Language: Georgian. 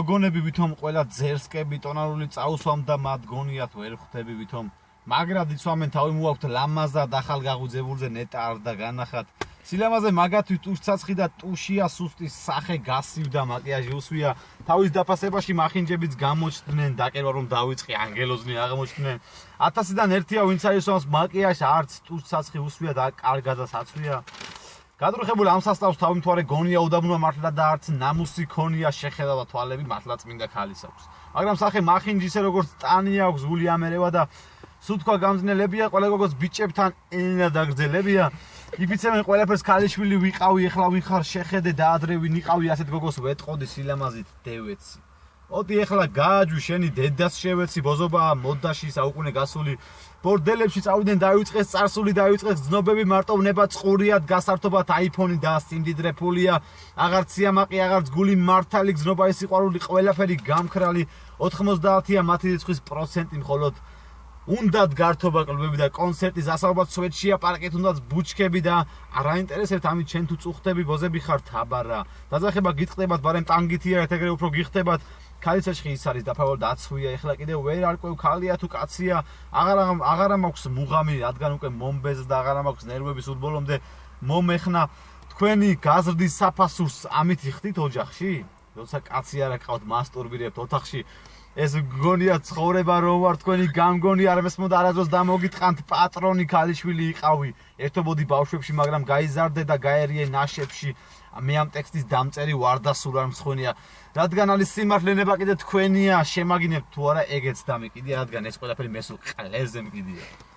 მოგონები ვითომ ყველა ძერსკები ტონალური წაუსვამდა მათ გონიათ ვერ ხვდები ვითომ მაგრად იცვამენ თავი მოაქვთ ლამაზად ახალგაღუძებულზე ნეტა არ და განახათ სილამაზე მაგათვით ტუშცაცხი და ტუშია სუსტის სახე გასივდა მაკიაჟი უსვია თავის დაფასებაში მახინჯებიც გამოჩნდნენ დაკერვა რომ დავიწყი ანგელოზნი აღმოჩნდნენ 1000-დან ერთია ვინც აისვამს მაკიაჟს არც ტუშცაცხი უსვია და კარგადაც აცვია გადრუხებული ამ სასწავს თავი მთვარე გონია უდაბნოა მართლა და არც ნამუსი ქონია შეხედა და თვალები მართლა წმინდა ქალის აქვს მაგრამ სახე მახინჯი ისე როგორც ტანი აქვს გული ამერევა და სუთქვა გამძნელებია ყველა გოგოს ბიჭებთან ენა დაგრძელებია იფიცებენ ყველაფერს ქალიშვილი ვიყავი ეხლა ვინ ხარ შეხედე და ადრე ვინ იყავი ასეთ გოგოს ვეტყოდი სილამაზით დევეცი ოტი ეხლა გააჯვი შენი დედას შევეცი ბოზობაა მოდაში საუკუნე გასული ბორდელებში წავიდნენ დაიწყეს წარსული დაიწყეს ძნობები მარტოვნება წყურიად გასართობად აიფონი და სიმდიდრეფულია აღარც სიამაყი აღარც გული მართალი გზნობა ის სიყვარული ყველაფერი გამქრალი 90-ია მათი რიცხვის პროცენტი მხოლოდ უნდათ გართობა კლუბები და კონცერტის ასაუბათ სვეტშია პარკით უნდათ ბუჩქები და არ აინტერესებთ ამით შენ თუ წუხდები ბოზები ხარ თაბარა დაძახება გიტყდებათ ბარემ ტანგითია ეგრე უფრო გიხდებათ ქალიცაშხი ის არის დაფავალ და აცხვია ეხლა კიდევ ვერ არკვევ ქალია თუ კაცია აღარა მაქვს მუღამი რადგან უკვე მომბეზ და აღარა მაქვს ნერვები სულბოლომდე მომეხნა თქვენი გაზრდის საფასურს ამით იხდით ოჯახში როცა კაცი არა ყავთ მასტურბირებთ ოთახში ეს გონია ცხოვრება რომ ვარ თქვენი გამგონი არამეს მოდა არაზოს დამოგიტყანთ პატრონი ქალიშვილი იყავი ერთობოდი ბავშვებში მაგრამ გაიზარდე და გაერიე ნაშებში მე ამ ტექსტის დამწერი ვარ და სულ არ მსხვენია რადგან არის სიმართლენება კიდე თქვენია შემაგინებთ თუ არა ეგეც დამიკიდია რადგან ეს ყველაფერი მე სულ ყლეზე მკიდია